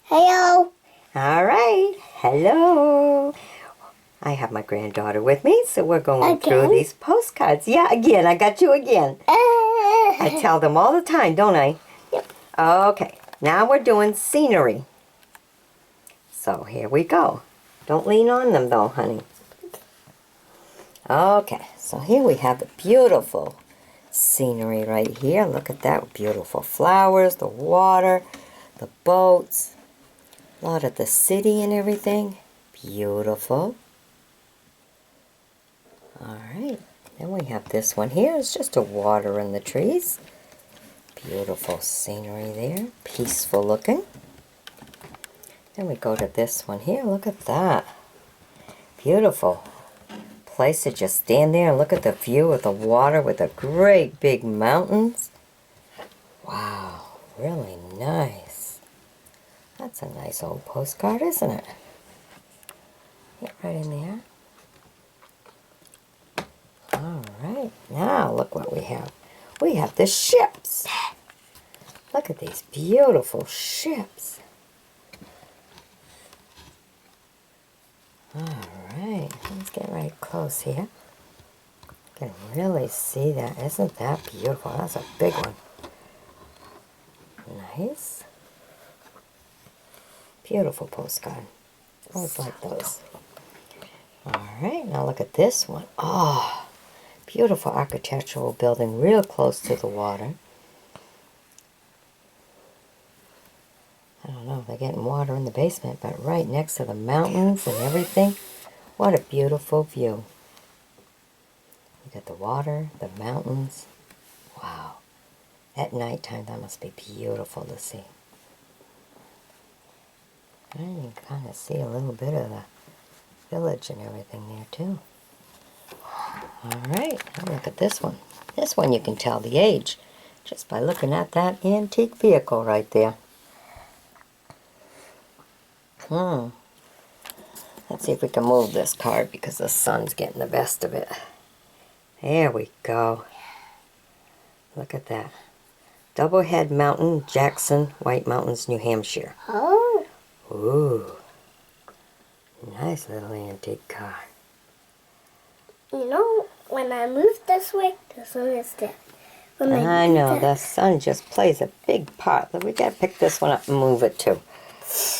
Hello. All right. Hello. I have my granddaughter with me, so we're going through these postcards. Yeah, again. I got you again. I tell them all the time, don't I? Yep. Okay. Now we're doing scenery. So here we go. Don't lean on them, though, honey. Okay. So here we have the beautiful scenery right here. Look at that. Beautiful flowers, the water, the boats. A lot of the city and everything. Beautiful. Alright, then we have this one here. It's just a water in the trees. Beautiful scenery there. Peaceful looking. Then we go to this one here. Look at that. Beautiful place to just stand there and look at the view of the water with the great big mountains. Wow, really nice. That's a nice old postcard, isn't it? Get right in there. Alright, now look what we have. We have the ships. Look at these beautiful ships. Alright, let's get right close here. You can really see that. Isn't that beautiful? That's a big one. Nice. Beautiful postcard. Always like those. Alright, now look at this one. Oh, beautiful architectural building real close to the water. I don't know if they're getting water in the basement, but right next to the mountains and everything. What a beautiful view. You got the water, the mountains. Wow. At nighttime, that must be beautiful to see. And you can kind of see a little bit of the village and everything there too. Alright, now look at this one. This one you can tell the age just by looking at that antique vehicle right there. Let's see if we can move this card because the sun's getting the best of it. There we go. Look at that. Doublehead Mountain, Jackson, White Mountains, New Hampshire. Oh. Ooh. Nice little antique car. You know, when I move this way, the sun is there. I know, the sun just plays a big part. We gotta pick this one up and move it too.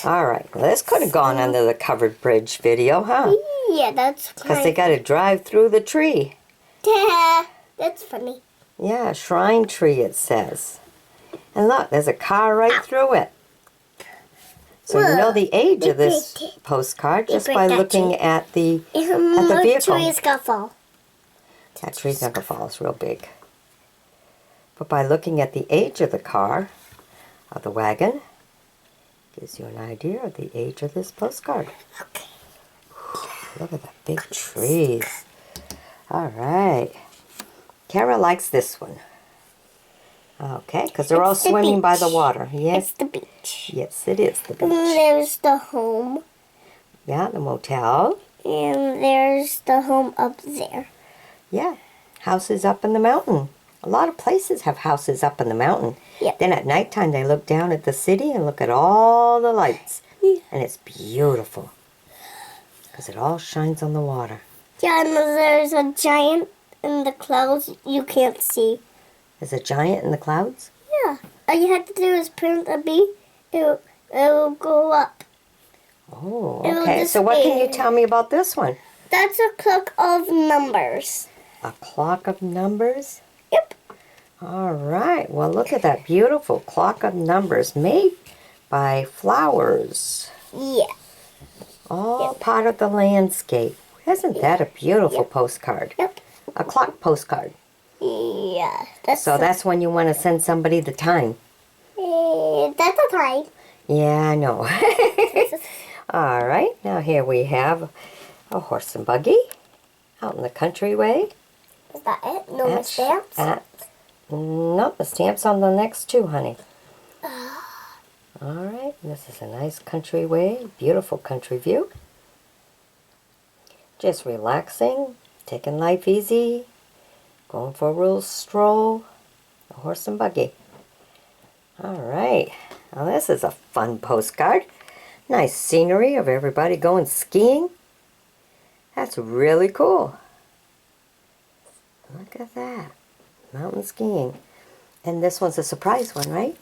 Alright, well, this could have gone under the covered bridge video, huh? Yeah, that's funny. Because they gotta drive through the tree. Yeah, that's funny. Yeah, shrine tree it says. And look, there's a car right through it. So you know the age of this postcard just by looking at the vehicle. Tree's gonna fall. That tree's not gonna fall, it's real big. But by looking at the age of the car, of the wagon, gives you an idea of the age of this postcard. Okay. Look at the big trees. Alright. Kara likes this one. Okay, because they're all swimming by the water. Yes. It's the beach. Yes, it is the beach. And there's the home. Yeah, the motel. And there's the home up there. Yeah, houses up in the mountain. A lot of places have houses up in the mountain. Yep. Then at nighttime they look down at the city and look at all the lights. Yeah. And it's beautiful. Because it all shines on the water. Yeah, and there's a giant in the clouds you can't see. There's a giant in the clouds? Yeah. All you have to do is print a bee. It'll go up. Oh, It'll okay. So what can you tell me about this one? That's a clock of numbers. A clock of numbers? Yep. All right. Well, look at that beautiful clock of numbers made by flowers. Yeah. All part of the landscape. Isn't that a beautiful postcard? Yep. A clock postcard. Yeah. That's when you want to send somebody the time. That's a time. Yeah, I know. All right. Now here we have a horse and buggy out in the countryway. Is that it? No more stamps? Nope, the stamp's on the next two, honey. All right. This is a nice countryway. Beautiful country view. Just relaxing, taking life easy, going for a real stroll, a horse and buggy. All right, now this is a fun postcard. Nice scenery of everybody going skiing. That's really cool. Look at that. Mountain skiing. And this one's a surprise one, right?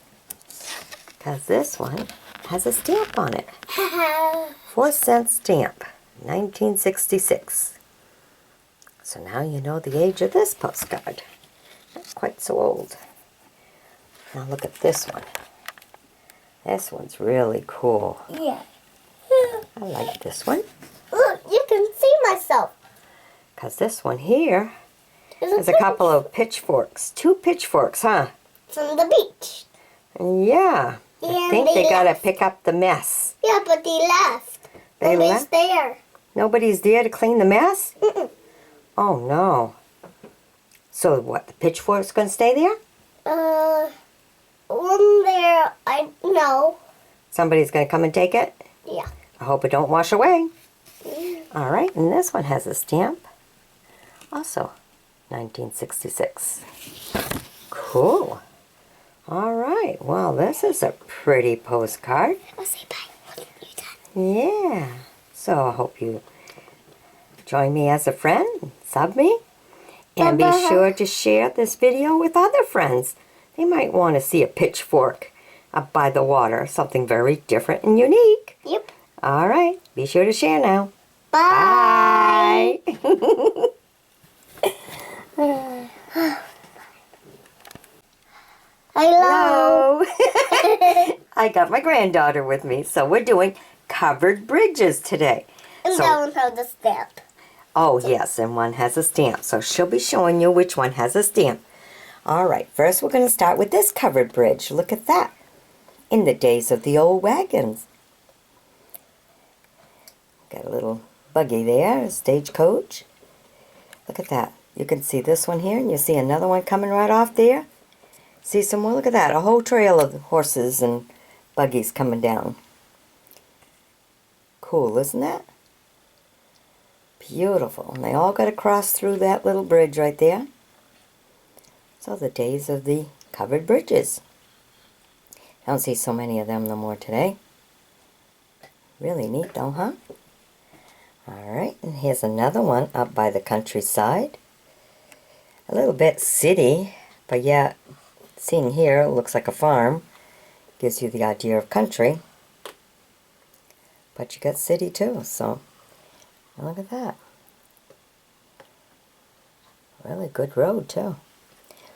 Because this one has a stamp on it. 4-cent stamp, 1966. So now you know the age of this postcard. Not quite so old. Now look at this one. This one's really cool. Yeah. I like this one. Look, you can see myself. Because this one here is a couple of pitchforks. 2 pitchforks, huh? From the beach. Yeah. I think they gotta pick up the mess. Yeah, but they left. They Nobody's left? there. Nobody's there to clean the mess? Mm-mm. Oh no. So what, the pitchfork's gonna stay there? One there, I know. Somebody's gonna come and take it? Yeah. I hope it don't wash away. Alright, and this one has a stamp. Also, 1966. Cool. Alright, well this is a pretty postcard. I'll say bye when you're done. Yeah. So I hope you join me as a friend, sub me, and be sure to share this video with other friends. They might want to see a pitchfork up by the water, something very different and unique. Yep. All right, be sure to share now. Bye. Hello. I got my granddaughter with me, so we're doing covered bridges today. And that one has the stamp. Oh, yes, and one has a stamp. So she'll be showing you which one has a stamp. All right, first we're going to start with this covered bridge. Look at that. In the days of the old wagons. Got a little buggy there, a stagecoach. Look at that. You can see this one here, and you see another one coming right off there. See some more? Look at that. A whole trail of horses and buggies coming down. Cool, isn't that? Beautiful. And they all got to cross through that little bridge right there. So the days of the covered bridges. I don't see so many of them no more today. Really neat though, huh? Alright, and here's another one up by the countryside. A little bit city, but yet, seeing here, it looks like a farm. Gives you the idea of country. But you got city too, so look at that. Really good road too.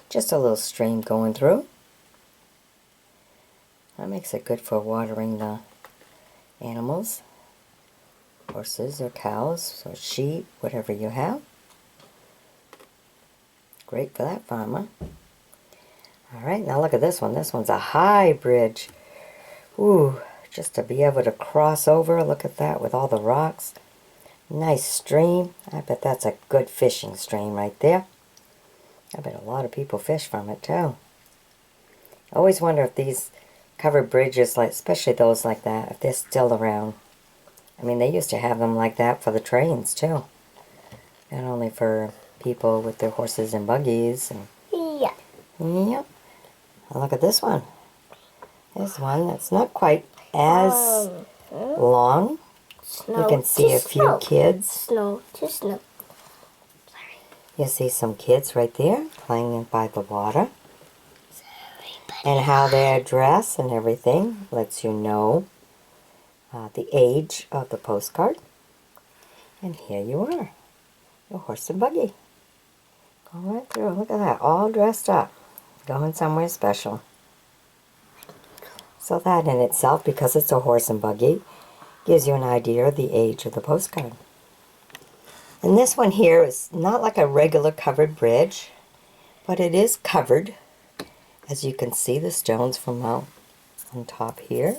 Just a little stream going through. That makes it good for watering the animals. Horses or cows or sheep, whatever you have. Great for that farmer. Alright, now look at this one. This one's a high bridge. Ooh, just to be able to cross over. Look at that with all the rocks. Nice stream. I bet that's a good fishing stream right there. I bet a lot of people fish from it too. I always wonder if these covered bridges, like especially those like that, if they're still around. I mean, they used to have them like that for the trains too. Not only for people with their horses and buggies. And, Yeah. yep. Now look at this one. This one that's not quite as long. Snow You can see a to few snow. kids. Snow to snow. Sorry. You see some kids right there playing by the water. And how they're dressed and everything lets you know the age of the postcard. And here you are, your horse and buggy. Going right through. Look at that, all dressed up. Going somewhere special. So that in itself, because it's a horse and buggy, gives you an idea of the age of the postcard. And this one here is not like a regular covered bridge, but it is covered. As you can see, the stones from out on top here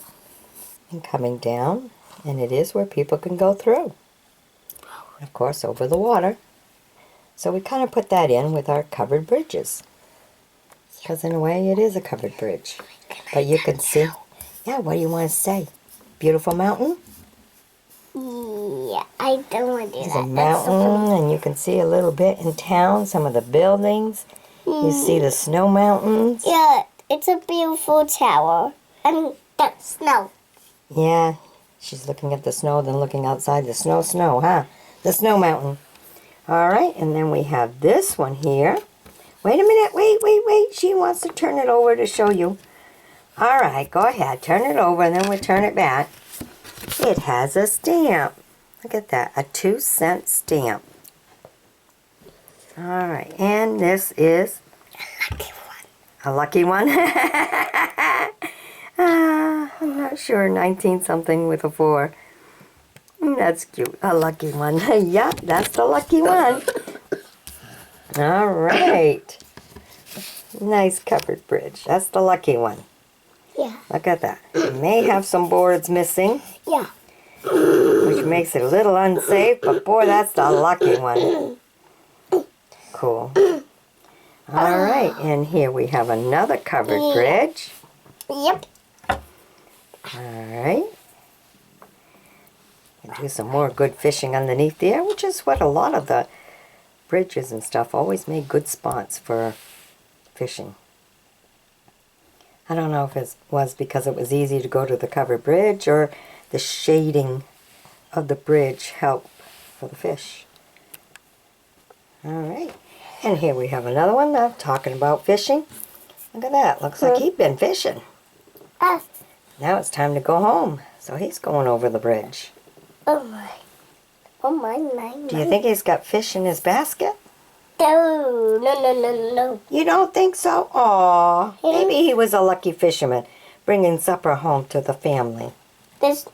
and coming down, and it is where people can go through. Of course, over the water. So we kind of put that in with our covered bridges. Because in a way, it is a covered bridge. But you can see, yeah, what do you want to say? Beautiful mountain? Yeah, I don't want to do There's that. a mountain, and you can see a little bit in town, some of the buildings. You see the snow mountains. Yeah, it's a beautiful tower. I mean, that's snow. Yeah, She's looking at the snow, then looking outside. The snow, huh? The snow mountain. All right, and then we have this one here. Wait a minute. Wait. She wants to turn it over to show you. All right, go ahead. Turn it over, and then we turn it back. It has a stamp. Look at that. A 2-cent stamp. All right, and this is a lucky one. I'm not sure. 19 something with a 4. That's cute. A lucky one. Yeah, that's the lucky one. All right. Nice covered bridge. That's the lucky one. Yeah. Look at that. It may have some boards missing. Yeah. Which makes it a little unsafe, but boy, that's the lucky one. Cool. All right, and here we have another covered bridge. Yep. All right. And do some more good fishing underneath there, which is what a lot of the bridges and stuff always made good spots for fishing. I don't know if it was because it was easy to go to the covered bridge or the shading of the bridge helped for the fish. All right. And here we have another one now talking about fishing. Look at that. Looks like he'd been fishing. Now it's time to go home. So he's going over the bridge. Oh my. Oh my. Do you think he's got fish in his basket? No. You don't think so? Aw. Maybe he was a lucky fisherman bringing supper home to the family. He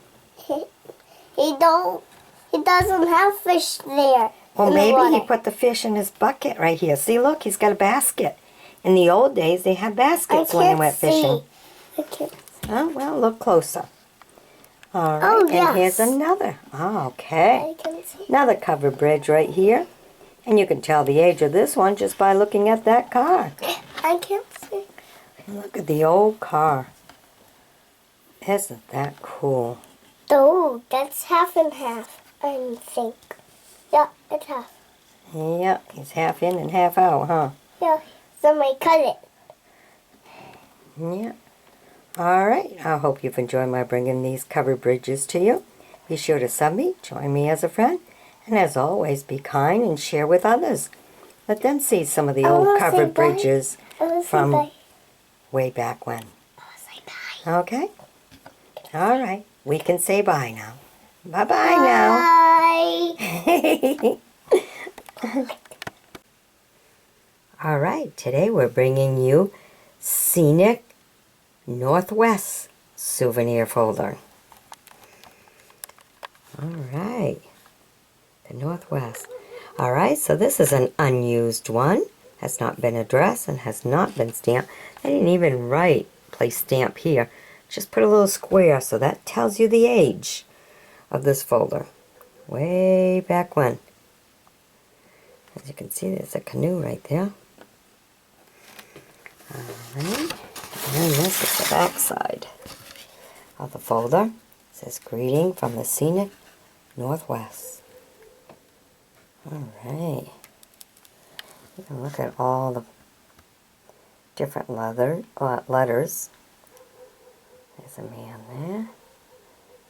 doesn't have fish there. Well, maybe he put the fish in his bucket right here. See, look, he's got a basket. In the old days, they had baskets when they went fishing. I can't see. Oh, well, look closer. All right, Oh, and yes. here's another. Oh, okay. I can see. Another covered bridge right here. And you can tell the age of this one just by looking at that car. I can't see. Look at the old car. Isn't that cool? Oh, that's half and half, I think. Yeah, it's half. Yeah, he's half in and half out, huh? Yeah, somebody cut it. Yeah. All right. I hope you've enjoyed my bringing these covered bridges to you. Be sure to sub me, join me as a friend, and as always, be kind and share with others. Let them see some of the old covered bridges from way back when. Okay? All right. We can say bye now. Bye-bye now. All right. Today we're bringing you Scenic Northwest souvenir folder. All right. The Northwest. All right. So this is an unused one. Has not been addressed and has not been stamped. I didn't even write place stamp here. Just put a little square, so that tells you the age of this folder. Way back when. As you can see, there's a canoe right there. Alright. And this is the back side of the folder. It says, "Greeting from the Scenic Northwest." Alright. You can look at all the different letters. There's a man there.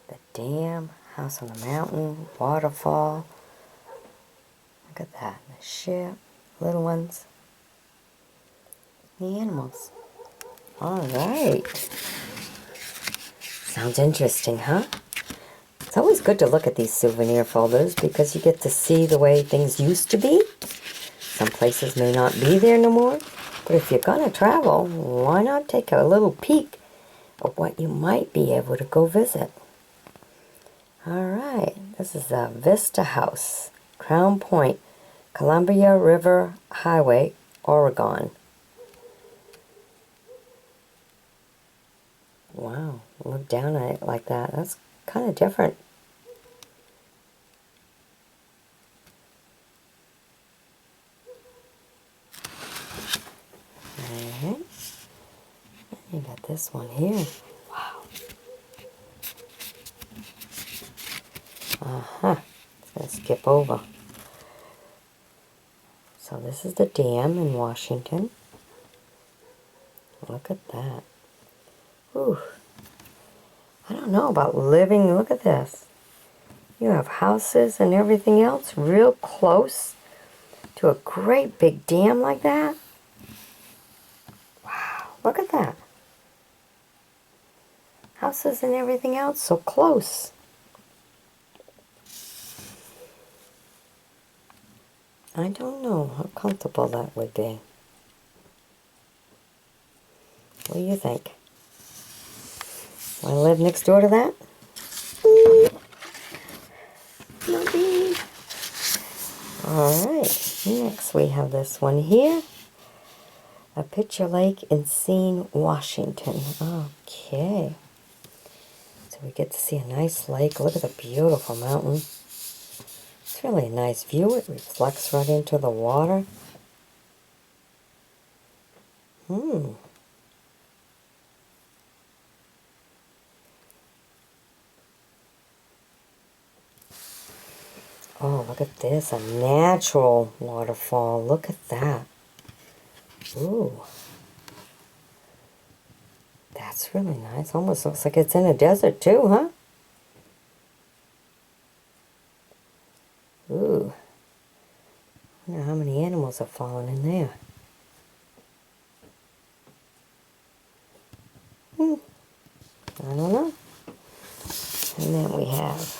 The dam, house on the mountain, waterfall. Look at that. The ship, little ones. The animals. Alright. Sounds interesting, huh? It's always good to look at these souvenir folders because you get to see the way things used to be. Some places may not be there no more. But if you're going to travel, why not take a little peek of what you might be able to go visit. Alright, this is a Vista House, Crown Point, Columbia River Highway, Oregon. Wow, look down at it like that. That's kind of different. Alright. You got this one here. Wow. Let's skip over. So this is the dam in Washington. Look at that. Ooh. I don't don't know about living. Look at this. You have houses and everything else real close to a great big dam like that. Wow, look at that. Houses and everything else so close. I don't know how comfortable that would be. What do you think? Want to live next door to that? Maybe. Alright, next we have this one here. A picture lake in Scene, Washington. Okay. So we get to see a nice lake. Look at the beautiful mountain. It's really a nice view. It reflects right into the water. Oh, look at this. A natural waterfall. Look at that. Ooh. That's really nice. Almost looks like it's in a desert too, huh? Ooh. I wonder how many animals have fallen in there. I don't know. And then we have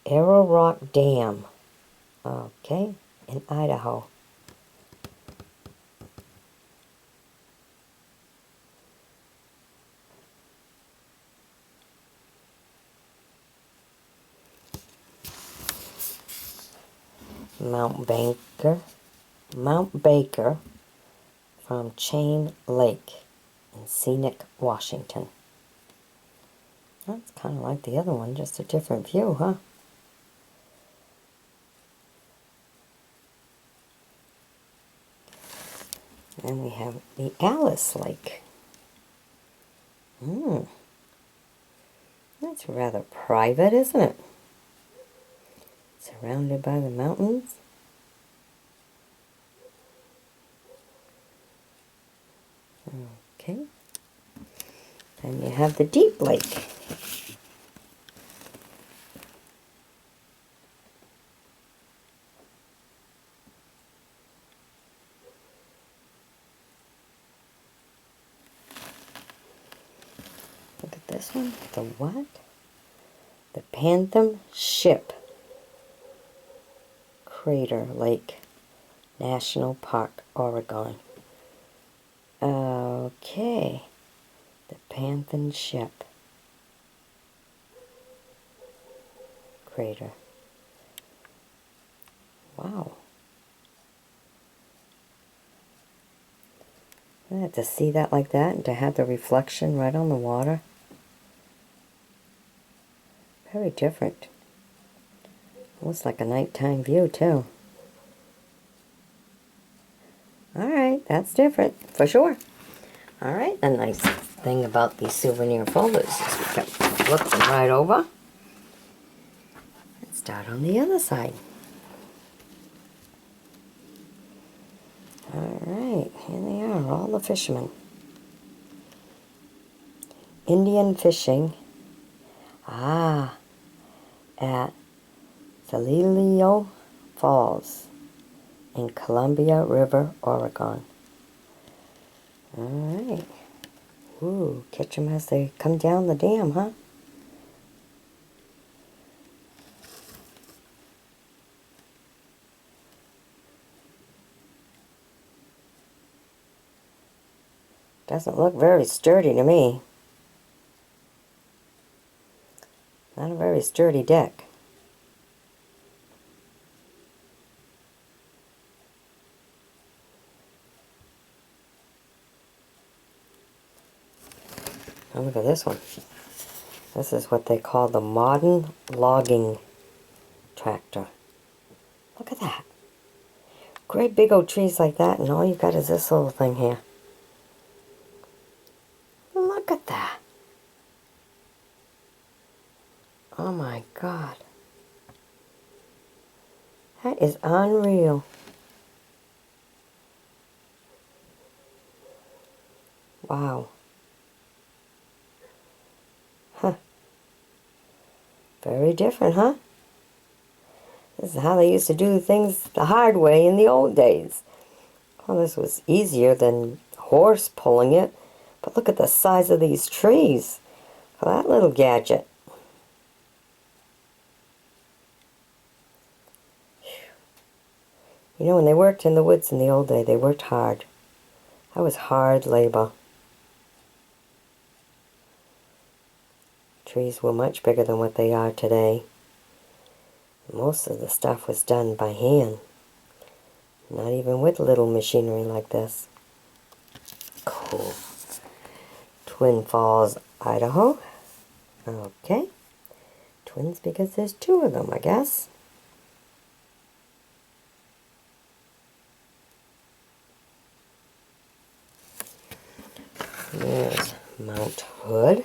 Arrow Rock Dam. Okay, in Idaho. Mount Baker from Chain Lake in Scenic, Washington. That's kind of like the other one, just a different view, huh? And we have the Alice Lake. That's rather private, isn't it? Surrounded by the mountains. Okay. And you have the Deep Lake. Look at this one. The what? The Phantom Ship Crater Lake National Park, Oregon. Okay. The Phantom Ship Crater. Wow. To see that like that and to have the reflection right on the water. Very different. Almost like a nighttime view too. Alright, that's different, for sure. Alright, the nice thing about these souvenir folders is we can flip them right over and start on the other side. Alright, here they are, all the fishermen. Indian fishing. At Celilio Falls in Columbia River, Oregon. Alright. Ooh, catch them as they come down the dam, huh? Doesn't look very sturdy to me. Not a very sturdy deck. Oh, look at this one. This is what they call the modern logging tractor. Look at that. Great big old trees like that, and all you got is this little thing here. Look at that. Oh my God. That is unreal. Wow. Very different, huh? This is how they used to do things the hard way in the old days. Well, this was easier than horse pulling it. But look at the size of these trees for that little gadget. You know, when they worked in the woods in the old day, they worked hard. That was hard labor. Trees were much bigger than what they are today. Most of the stuff was done by hand. Not even with little machinery like this. Cool. Twin Falls, Idaho. Okay. Twins because there's two of them, I guess. There's Mount Hood.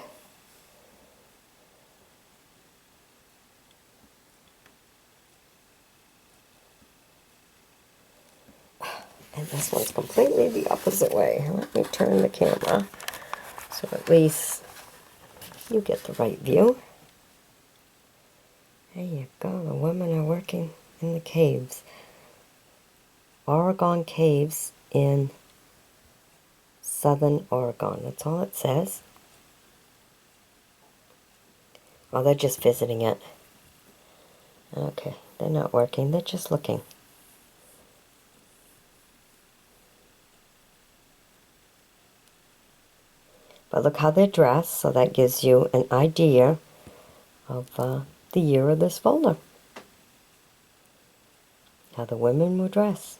And this one's completely the opposite way. Let me turn the camera so at least you get the right view. There you go. The women are working in the caves. Oregon Caves in Southern Oregon. That's all it says. Oh, they're just visiting it. Okay, they're not working. They're just looking. But look how they're dressed, so that gives you an idea of the year of this folder. How the women were dressed.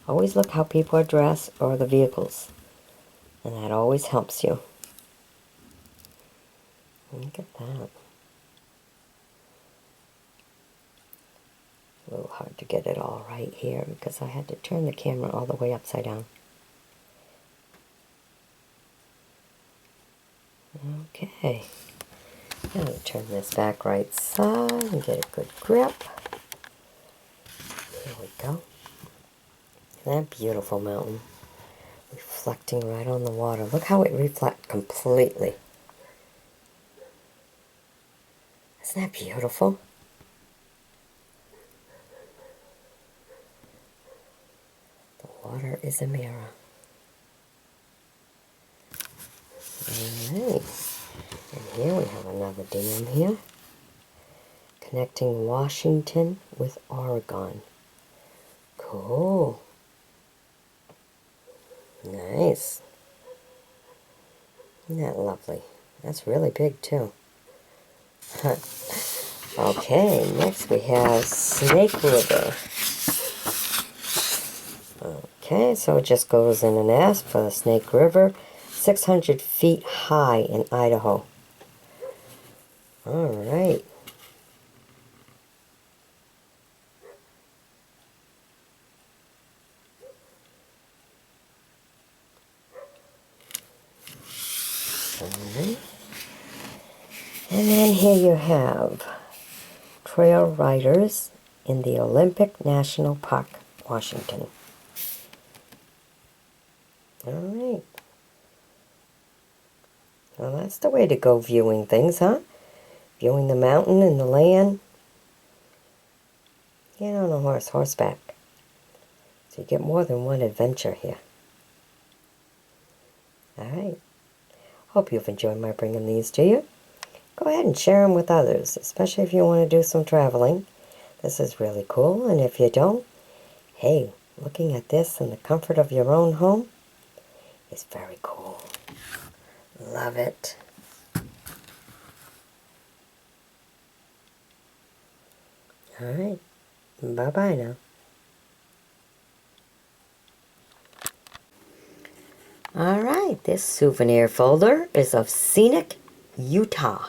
Always look how people are dressed or the vehicles. And that always helps you. Look at that. A little hard to get it all right here because I had to turn the camera all the way upside down. Okay. Now turn this back right side and get a good grip. There we go. That beautiful mountain. Reflecting right on the water. Look how it reflects completely. Isn't that beautiful? The water is a mirror. Alright. And here we have another dam here. Connecting Washington with Oregon. Cool. Nice. Isn't that lovely? That's really big too. Okay, next we have Snake River. Okay, so it just goes in an S for the Snake River. 600 feet high in Idaho. Alright. Alright. And then here you have Trail Riders in the Olympic National Park, Washington. Alright. Well, that's the way to go viewing things, huh? Viewing the mountain and the land. Get on a horseback. So you get more than one adventure here. Alright. Hope you've enjoyed my bringing these to you. Go ahead and share them with others, especially if you want to do some traveling. This is really cool, and if you don't, hey, looking at this in the comfort of your own home is very cool. Love it. Alright, bye-bye now. Alright, this souvenir folder is of scenic Utah.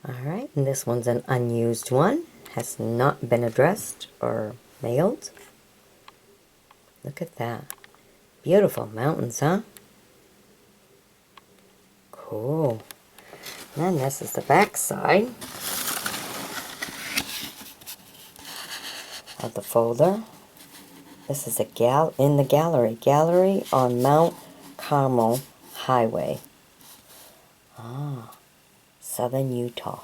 Alright, and this one's an unused one. Has not been addressed or mailed. Look at that. Beautiful mountains, huh? Cool. And then this is the back side of the folder. This is in the gallery on Mount Carmel Highway. Ah, southern Utah.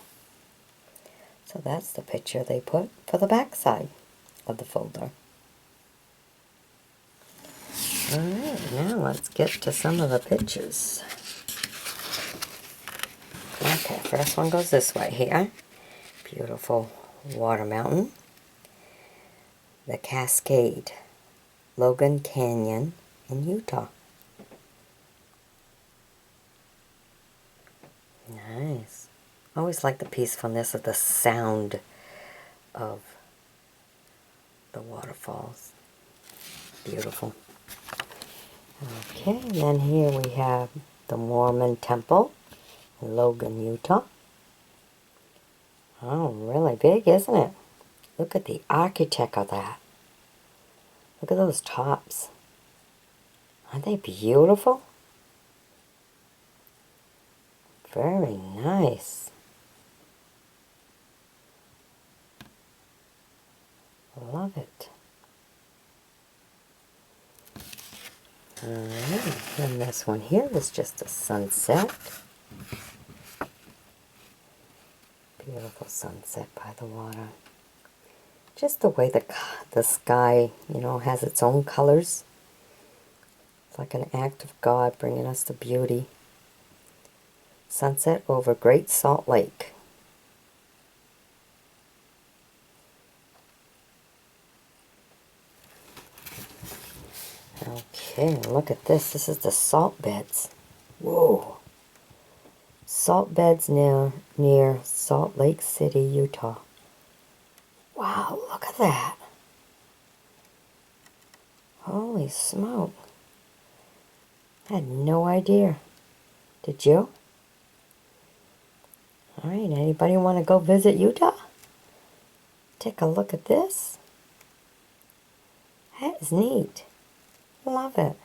So that's the picture they put for the back side of the folder. Alright, now let's get to some of the pictures. Okay, first one goes this way here. Beautiful water mountain. The Cascade, Logan Canyon in Utah. Nice. I always like the peacefulness of the sound of the waterfalls. Beautiful. Okay, and then here we have the Mormon Temple in Logan, Utah. Oh, really big, isn't it? Look at the architect of that. Look at those tops. Aren't they beautiful? Very nice. Love it. Alright, and this one here is just a sunset. Beautiful sunset by the water. Just the way the sky, you know, has its own colors. It's like an act of God bringing us the beauty. Sunset over Great Salt Lake. Okay, look at this. This is the salt beds. Whoa. Salt beds near Salt Lake City, Utah. Wow, look at that. Holy smoke. I had no idea. Did you? Alright, anybody want to go visit Utah? Take a look at this. That is neat. Love it.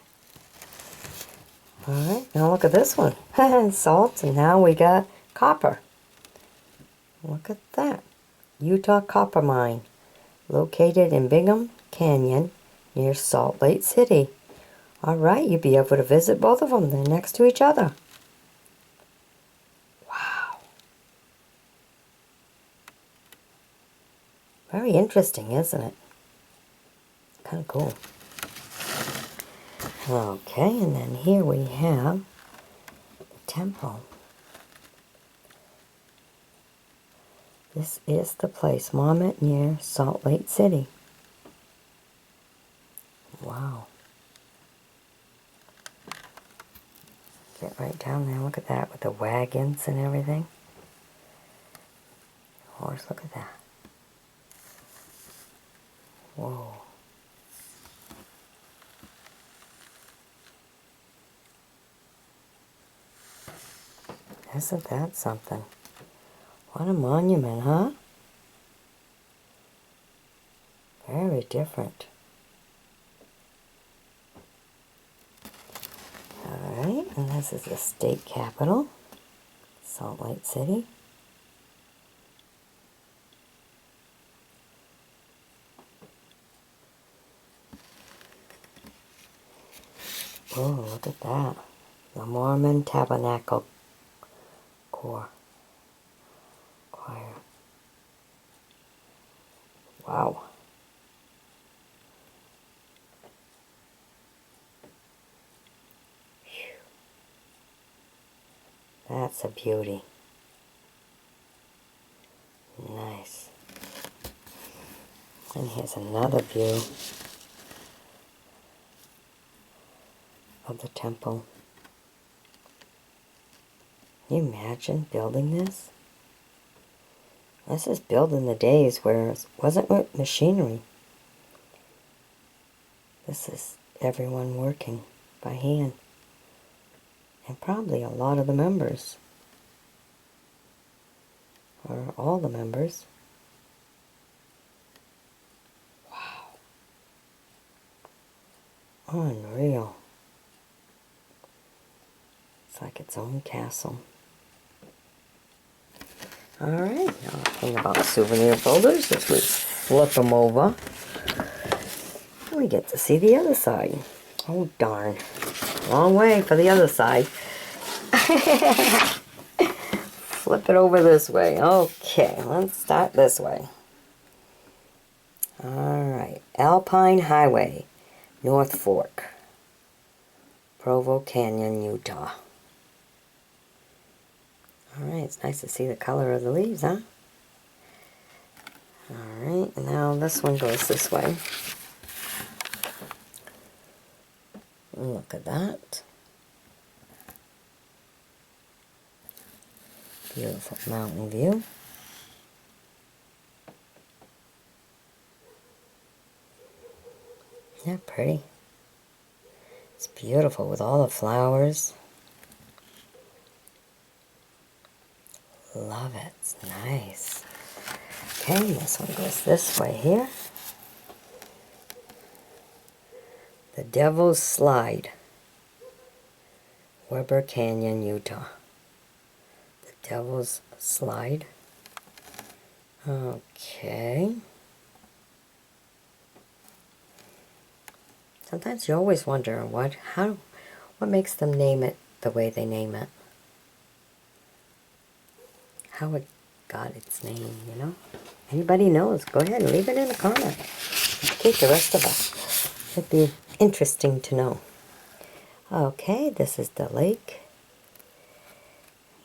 Alright, now look at this one. Salt, and now we got copper. Look at that. Utah Copper Mine, located in Bingham Canyon near Salt Lake City. Alright, you'll be able to visit both of them. They're next to each other. Wow. Very interesting, isn't it? Kind of cool. Okay, and then here we have the temple. This is the place, Marmot near Salt Lake City. Wow. Get right down there, look at that with the wagons and everything. Horse, look at that. Whoa. Isn't that something? What a monument, huh? Very different. Alright, and this is the state capital, Salt Lake City. Oh, look at that. The Mormon Tabernacle Choir. Wow. Whew. That's a beauty. Nice. And here's another view of the temple. Can you imagine building this? This is built in the days where it wasn't with machinery. This is everyone working by hand. And probably a lot of the members. Or all the members. Wow. Unreal. It's like its own castle. Alright, now the thing about souvenir folders is we flip them over. We get to see the other side. Oh darn. Long way for the other side. Flip flip it over this way. Okay, let's start this way. Alright, Alpine Highway, North Fork, Provo Canyon, Utah. Alright, it's nice to see the color of the leaves, huh? Alright, now this one goes this way. Look at that. Beautiful mountain view. Isn't that pretty? It's beautiful with all the flowers. Love it. It's nice. Okay, this one goes this way here. The Devil's Slide, Weber Canyon, Utah. The Devil's Slide. Okay. Sometimes you always wonder what makes them name it the way they name it. How it got its name, you know? Anybody knows, go ahead and leave it in a comment. Educate the rest of us. It'd be interesting to know. Okay, this is the lake.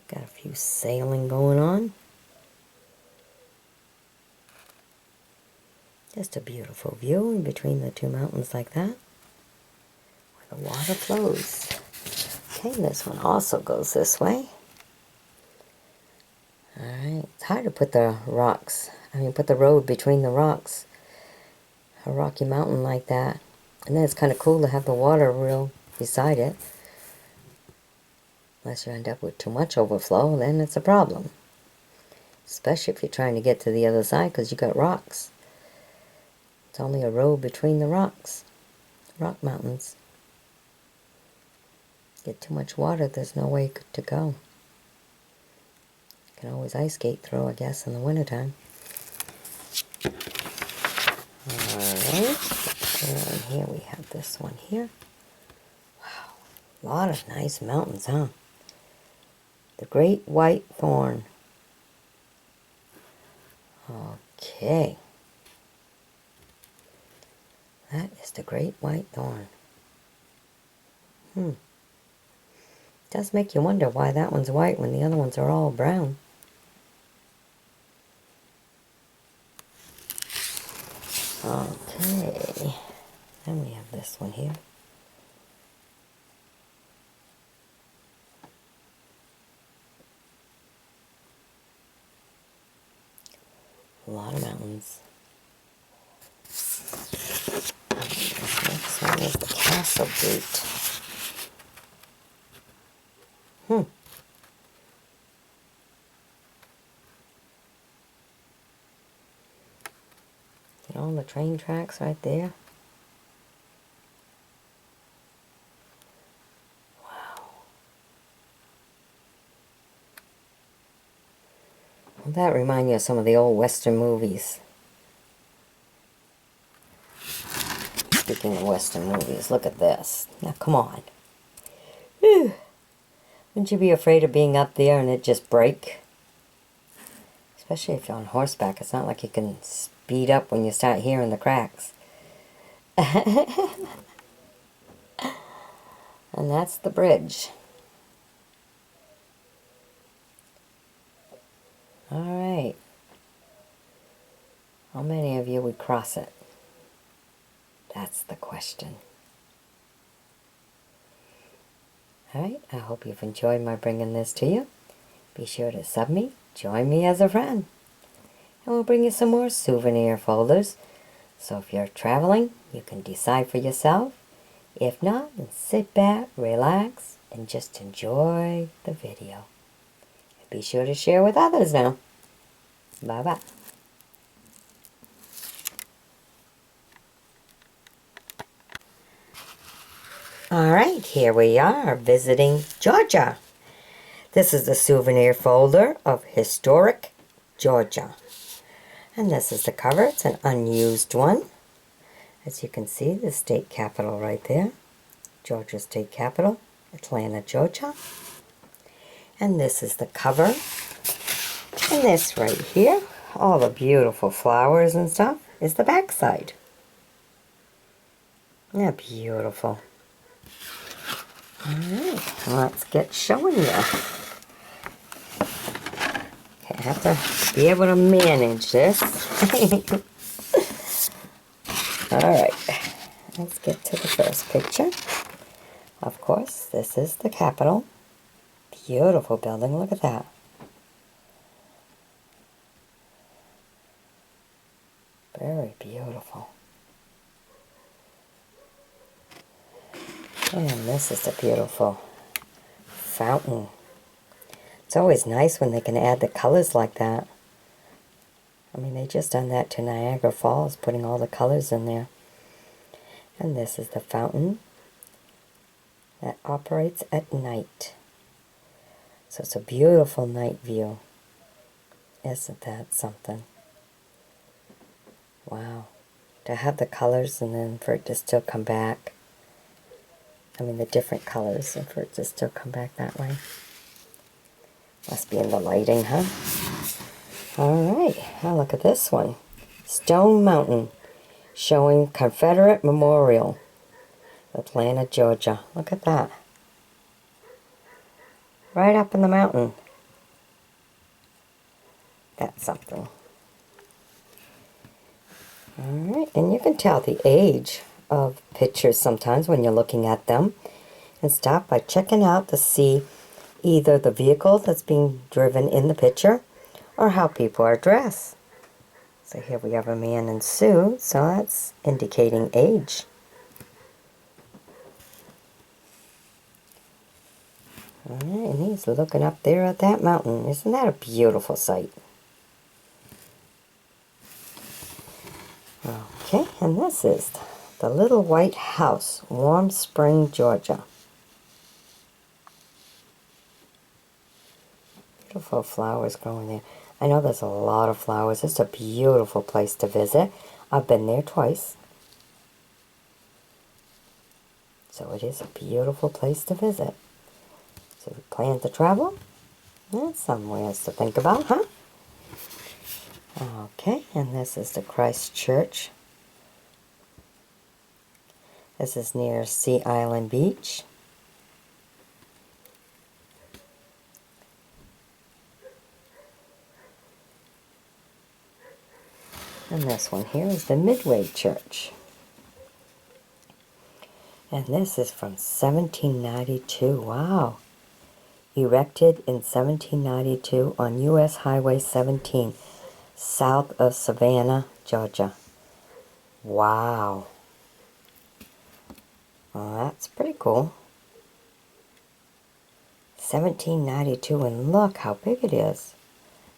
Got a few sailing going on. Just a beautiful view in between the two mountains like that, where the water flows. Okay, this one also goes this way. Alright, it's hard to put the put the road between the rocks. A rocky mountain like that. And then it's kind of cool to have the water real beside it. Unless you end up with too much overflow, then it's a problem. Especially if you're trying to get to the other side because you got rocks. It's only a road between the rocks. Rock mountains. Get too much water, there's no way to go. You can always ice skate through, I guess, in the wintertime. Alright, and here we have this one here. Wow, a lot of nice mountains, huh? The Great White Thorn. Okay. That is the Great White Thorn. Does make you wonder why that one's white when the other ones are all brown. Okay. Then we have this one here. A lot of mountains. This next one is the Castle Gate. You know, the train tracks right there. Wow. Well, that reminds me of some of the old Western movies. Speaking of Western movies, look at this. Now, come on. Whew. Wouldn't you be afraid of being up there and it just break? Especially if you're on horseback. It's not like you can speed up when you start hearing the cracks. And that's the bridge. Alright. How many of you would cross it? That's the question. Alright, I hope you've enjoyed my bringing this to you. Be sure to sub me, join me as a friend. And we'll bring you some more souvenir folders. So if you're traveling, you can decide for yourself. If not, then sit back, relax, and just enjoy the video. And be sure to share with others now. Bye-bye. Alright, here we are visiting Georgia. This is the souvenir folder of historic Georgia. And this is the cover. It's an unused one. As you can see, the state capital right there. Georgia State Capitol, Atlanta, Georgia. And this is the cover And this right here, all the beautiful flowers and stuff, is the back side. Isn't that beautiful? Alright, let's get showing you. I have to be able to manage this. Alright, let's get to the first picture. Of course, this is the Capitol. Beautiful building, look at that. Very beautiful. And this is the beautiful fountain. It's always nice when they can add the colors like that. I mean, they just done that to Niagara Falls, putting all the colors in there. And this is the fountain that operates at night. So it's a beautiful night view. Isn't that something? Wow. To have the colors and then for it to still come back. I mean, the different colors and for it to still come back that way. Must be in the lighting, huh? Alright, now look at this one. Stone Mountain, showing Confederate Memorial, Atlanta, Georgia. Look at that. Right up in the mountain. That's something. Alright, and you can tell the age of pictures sometimes when you're looking at them. And stop by checking out to see either the vehicle that's being driven in the picture or how people are dressed. So here we have a man in suit, so that's indicating age. Alright, and he's looking up there at that mountain. Isn't that a beautiful sight? Okay, and this is the Little White House, Warm Spring, Georgia. Beautiful flowers growing there. I know there's a lot of flowers. It's a beautiful place to visit. I've been there twice. So it is a beautiful place to visit. So if you plan to travel, that's somewhere to think about, huh? Okay, and this is the Christ Church. This is near Sea Island Beach. And this one here is the Midway Church. And this is from 1792. Wow. Erected in 1792 on U.S. Highway 17, south of Savannah, Georgia. Wow. Well, that's pretty cool. 1792, and look how big it is.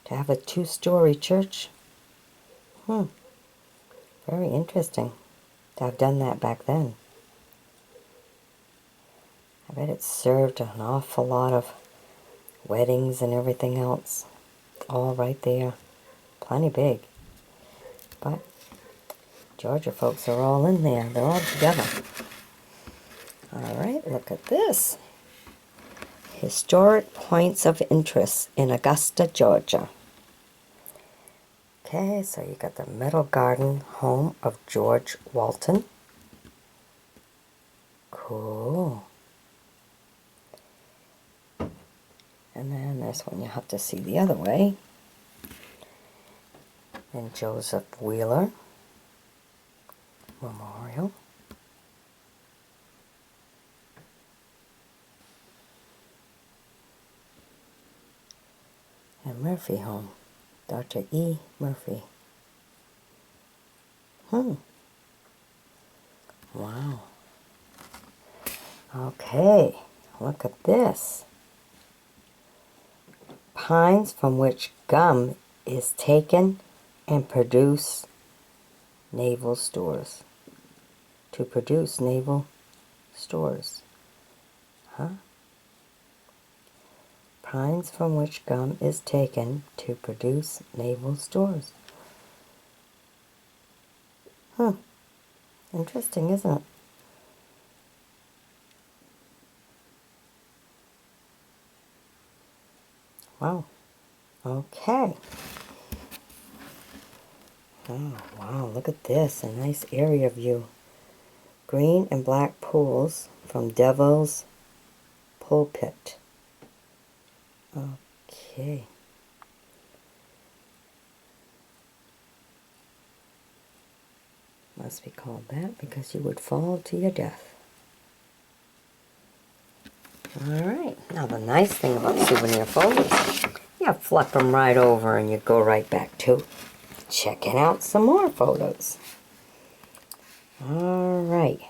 To have a two-story church. Very interesting to have done that back then. I bet it served an awful lot of weddings and everything else. All right there. Plenty big. But Georgia folks are all in there. They're all together. Alright, look at this. Historic Points of Interest in Augusta, Georgia. Okay, so you got the Meadow Garden, home of George Walton. Cool. And then this one you have to see the other way. And Joseph Wheeler Memorial. And Murphy home. Dr. E. Murphy. Wow. Okay, look at this. Pines from which gum is taken and produce naval stores. To produce naval stores. Huh? Pines from which gum is taken to produce naval stores. Interesting, isn't it? Wow. Okay. Oh, wow, look at this. A nice area view. Green and black pools from Devil's Pulpit. Okay. Must be called that because you would fall to your death. Alright, now the nice thing about souvenir photos, you flip them right over and you go right back to checking out some more photos. Alright.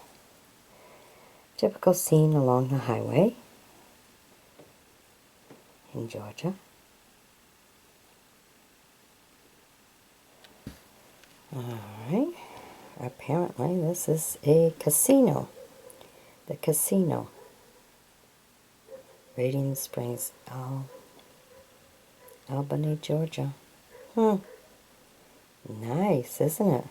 Typical scene along the highway in Georgia. Alright. Apparently this is a casino. The casino. Radiant Springs, Albany, Georgia. Nice, isn't it?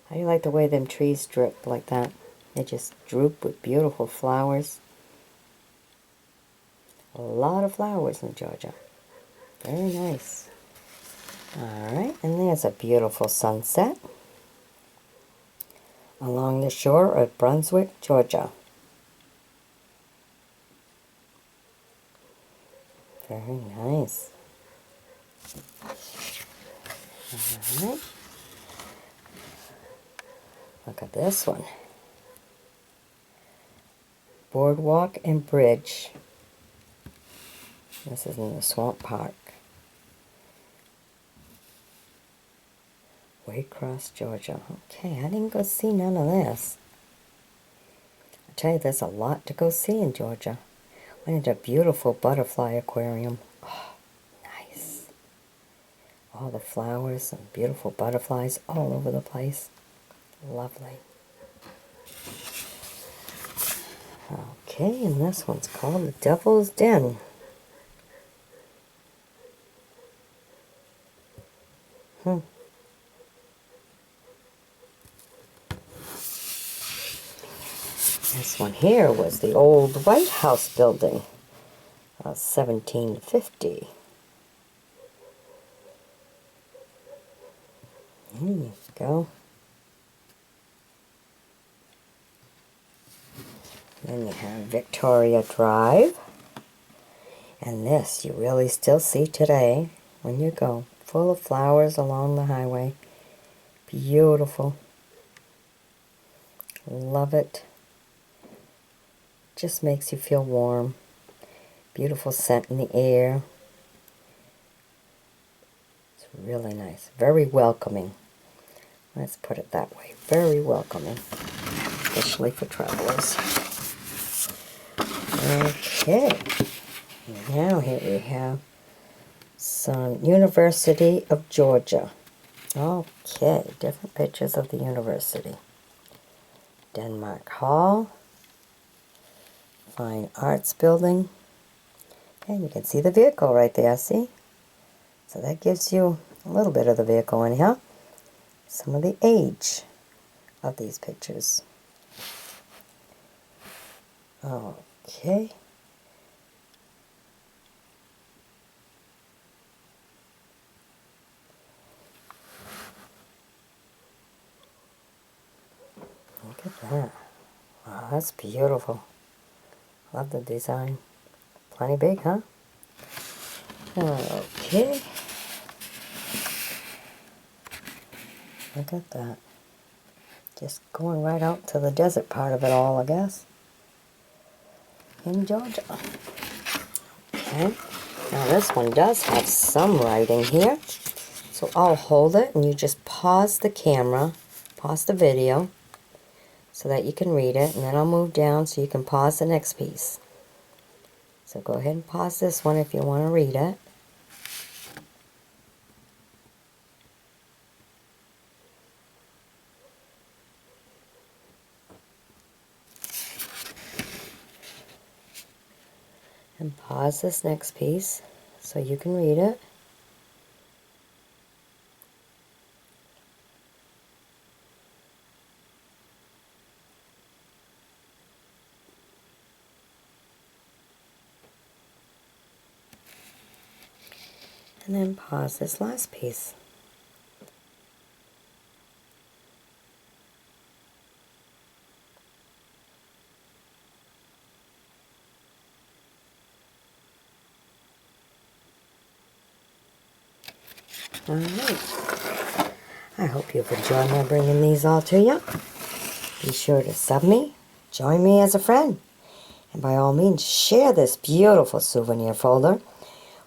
How do you like the way them trees drip like that? They just droop with beautiful flowers. A lot of flowers in Georgia. Very nice. Alright, and there's a beautiful sunset along the shore of Brunswick, Georgia. Very nice. Alright. Look at this one. Boardwalk and Bridge. This is in the Swamp Park. Waycross, Georgia. Okay, I didn't go see none of this. I tell you, there's a lot to go see in Georgia. Went into a beautiful butterfly aquarium. Oh, nice. All the flowers and beautiful butterflies all over the place. Lovely. Okay, and this one's called the Devil's Den. This one here was the old White House building, 1750. There you go. Then you have Victoria Drive. And this you really still see today when you go. Full of flowers along the highway. Beautiful. Love it. Just makes you feel warm. Beautiful scent in the air. It's really nice. Very welcoming. Let's put it that way. Very welcoming. Especially for travelers. Okay. Now here we have some University of Georgia. Okay, different pictures of the university. Denmark Hall. Fine Arts Building. And you can see the vehicle right there, see? So that gives you a little bit of the vehicle in here. Some of the age of these pictures. Okay. Look at that. Wow, that's beautiful. Love the design. Plenty big, huh? Okay. Look at that. Just going right out to the desert part of it all, I guess. In Georgia. Okay. Now this one does have some writing here. So I'll hold it and you just pause the camera, pause the video, so that you can read it. And then I'll move down so you can pause the next piece. So go ahead and pause this one if you want to read it. And pause this next piece so you can read it. And then pause this last piece. Alright, I hope you've enjoyed my bringing these all to you. Be sure to sub me, join me as a friend, and by all means share this beautiful souvenir folder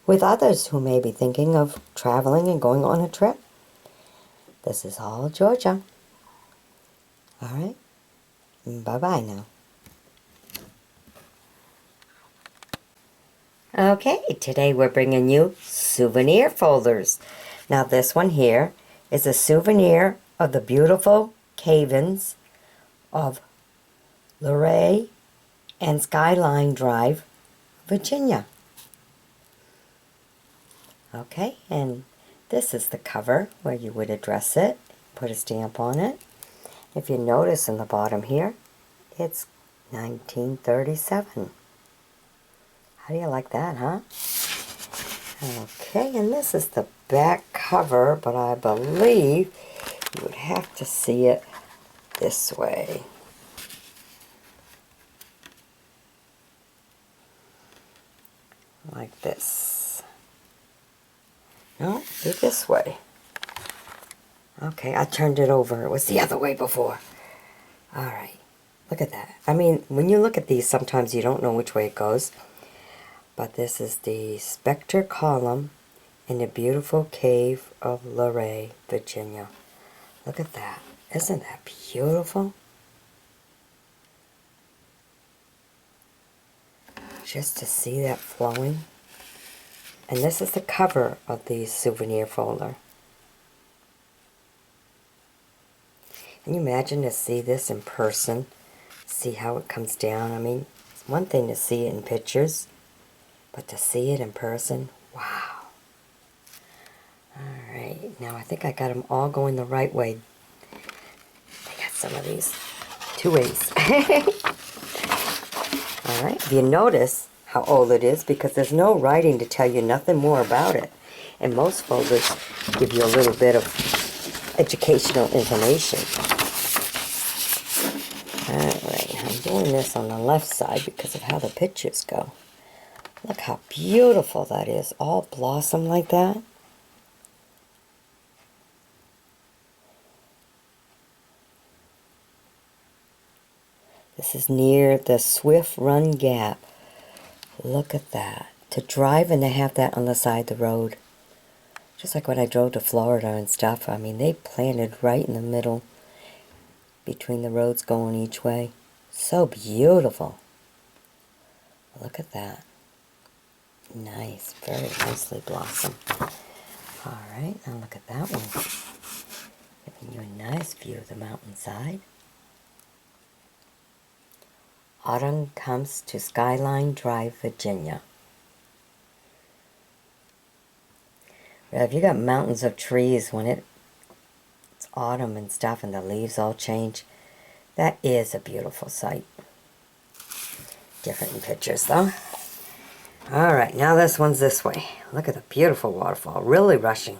with others who may be thinking of traveling and going on a trip. This is all Georgia. Alright, bye-bye now. Okay, today we're bringing you souvenir folders. Now this one here is a souvenir of the beautiful cave-ins of Luray and Skyline Drive, Virginia. Okay, and this is the cover where you would address it, put a stamp on it. If you notice in the bottom here, it's 1937. How do you like that, huh? Okay, and this is the back cover, but I believe you would have to see it this way. Like this. No, be this way. Okay, I turned it over. It was the other way before. Alright, look at that. I mean, when you look at these, sometimes you don't know which way it goes. But this is the Spectre column in the beautiful cave of Luray, Virginia. Look at that. Isn't that beautiful? Just to see that flowing. And this is the cover of the souvenir folder. Can you imagine to see this in person? See how it comes down? I mean, it's one thing to see it in pictures, but to see it in person, wow. Alright, now I think I got them all going the right way. I got some of these 2 ways. Alright, if you notice how old it is, because there's no writing to tell you nothing more about it. And most folders give you a little bit of educational information. Alright, I'm doing this on the left side because of how the pictures go. Look how beautiful that is, all blossom like that. This is near the Swift Run Gap. Look at that. To drive and to have that on the side of the road. Just like when I drove to Florida and stuff. I mean, they planted right in the middle between the roads going each way. So beautiful. Look at that. Nice, very nicely blossomed. Alright, now look at that one. Giving you a nice view of the mountainside. Autumn comes to Skyline Drive, Virginia. Well, if you got mountains of trees when it's autumn and stuff and the leaves all change, that is a beautiful sight. Different in pictures though. Alright, now this one's this way. Look at the beautiful waterfall, really rushing.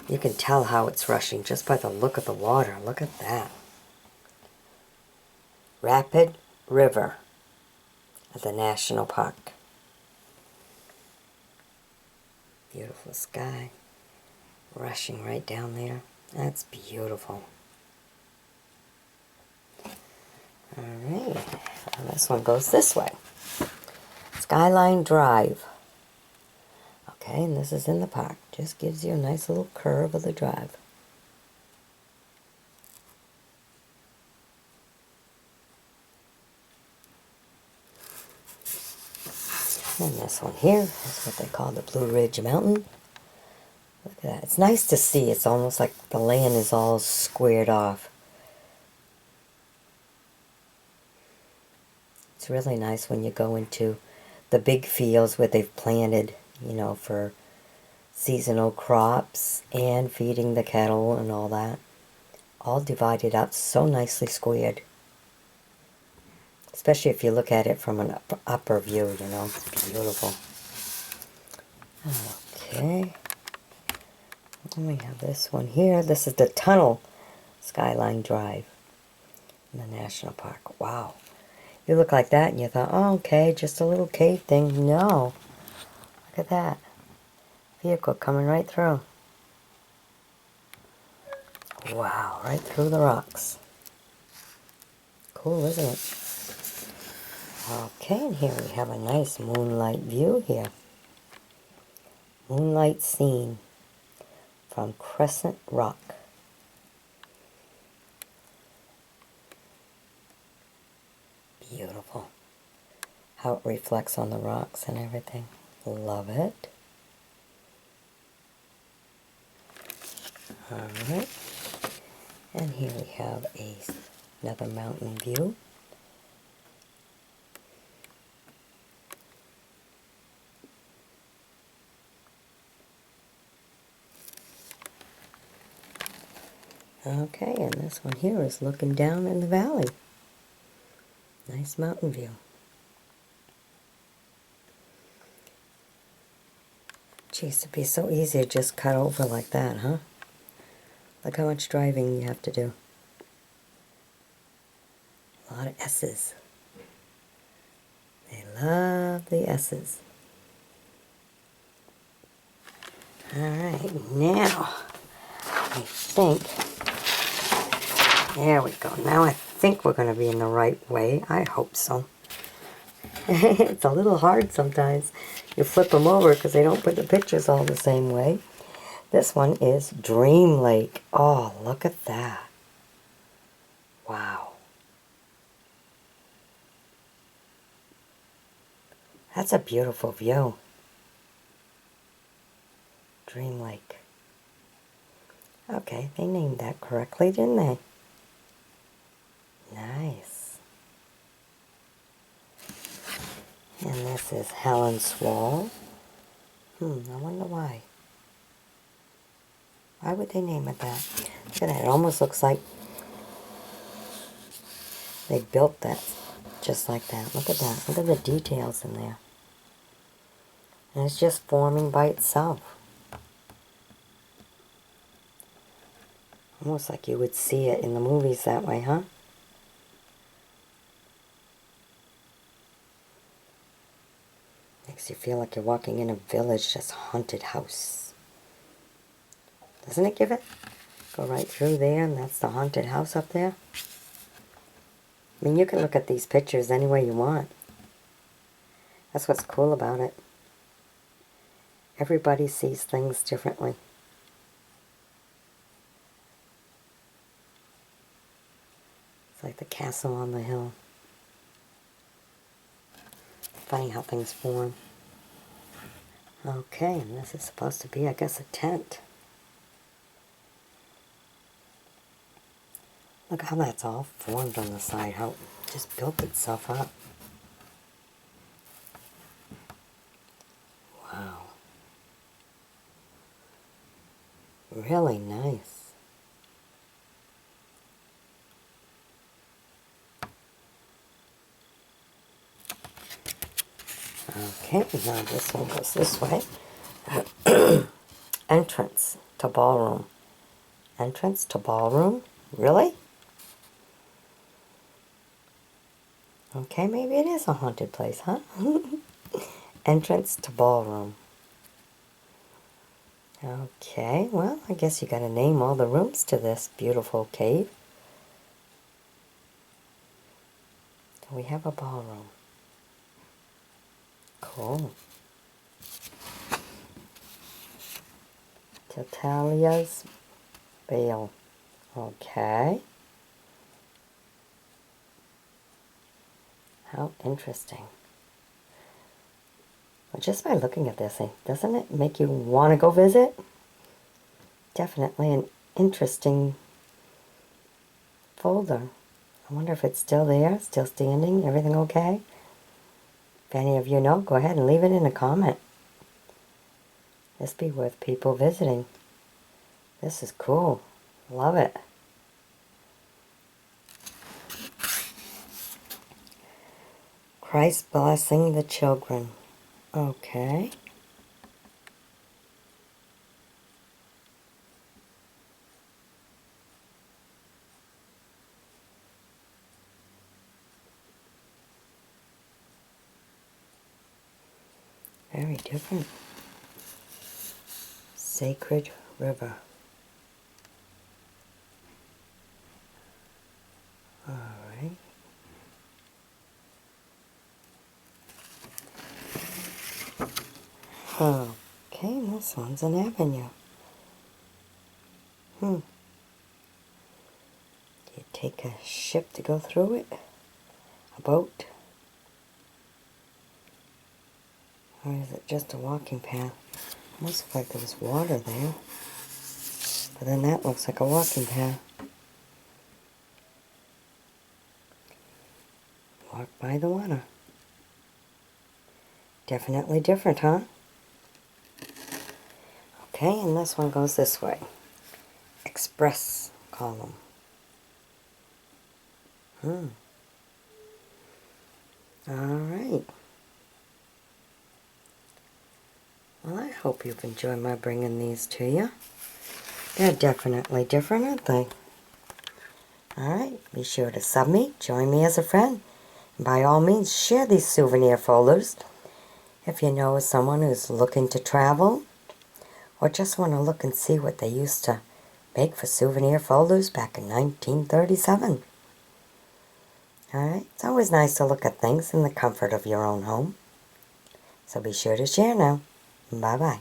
You can tell how it's rushing just by the look of the water. Look at that. Rapid River at the National Park. Beautiful sky. Rushing right down there. That's beautiful. Alright, this one goes this way. Skyline Drive. Okay, and this is in the park. Just gives you a nice little curve of the drive. And this one here is what they call the Blue Ridge Mountain. Look at that. It's nice to see. It's almost like the land is all squared off. It's really nice when you go into the big fields where they've planted, you know, for seasonal crops and feeding the cattle and all that. All divided up so nicely squared. Especially if you look at it from an upper view, you know, it's beautiful. Okay. And we have this one here. This is the tunnel Skyline Drive in the National Park. Wow. You look like that and you thought, oh, okay, just a little cave thing. No. Look at that. Vehicle coming right through. Wow, right through the rocks. Cool, isn't it? Okay, and here we have a nice moonlight view here. Moonlight scene from Crescent Rock. Beautiful. How it reflects on the rocks and everything. Love it. Alright. And here we have another mountain view. Okay, and this one here is looking down in the valley. Nice mountain view. Geez, it'd be so easy to just cut over like that, huh? Look how much driving you have to do. A lot of S's. They love the S's. Alright, now, I think, there we go. Now I think we're going to be in the right way. I hope so. It's a little hard sometimes. You flip them over because they don't put the pictures all the same way. This one is Dream Lake. Oh, look at that. Wow. That's a beautiful view. Dream Lake. Okay, they named that correctly, didn't they? Nice. And this is Helen Swall. I wonder why. Why would they name it that? Look at that. It almost looks like they built that just like that. Look at that. Look at the details in there. And it's just forming by itself. Almost like you would see it in the movies that way, huh? Makes you feel like you're walking in a village, just haunted house. Doesn't it give it? Go right through there, and that's the haunted house up there. I mean, you can look at these pictures any way you want. That's what's cool about it. Everybody sees things differently. It's like the castle on the hill. Funny how things form. Okay, and this is supposed to be, I guess, a tent. Look how that's all formed on the side, how it just built itself up. Wow. Really nice. Okay, now this one goes this way. Entrance to ballroom. Entrance to ballroom? Really? Okay, maybe it is a haunted place, huh? Entrance to ballroom. Okay, well, I guess you gotta name all the rooms to this beautiful cave. So we have a ballroom. Cool. Tatalia's Bale. Okay. How interesting. Well, just by looking at this, doesn't it make you want to go visit? Definitely an interesting folder. I wonder if it's still there, still standing, everything okay? If any of you know, go ahead and leave it in a comment. This be worth people visiting. This is cool. Love it. Christ blessing the children. Okay. Very different. Sacred River. Alright. Okay, this one's an avenue. You take a ship to go through it? A boat? Or is it just a walking path? Almost looks like there was water there. But then that looks like a walking path. Walk by the water. Definitely different, huh? Okay, and this one goes this way. Express column. Alright. Well, I hope you've enjoyed my bringing these to you. They're definitely different, aren't they? Alright, be sure to sub me, join me as a friend. And by all means, share these souvenir folders. If you know someone who's looking to travel, or just want to look and see what they used to make for souvenir folders back in 1937. Alright, it's always nice to look at things in the comfort of your own home. So be sure to share now. Bye-bye.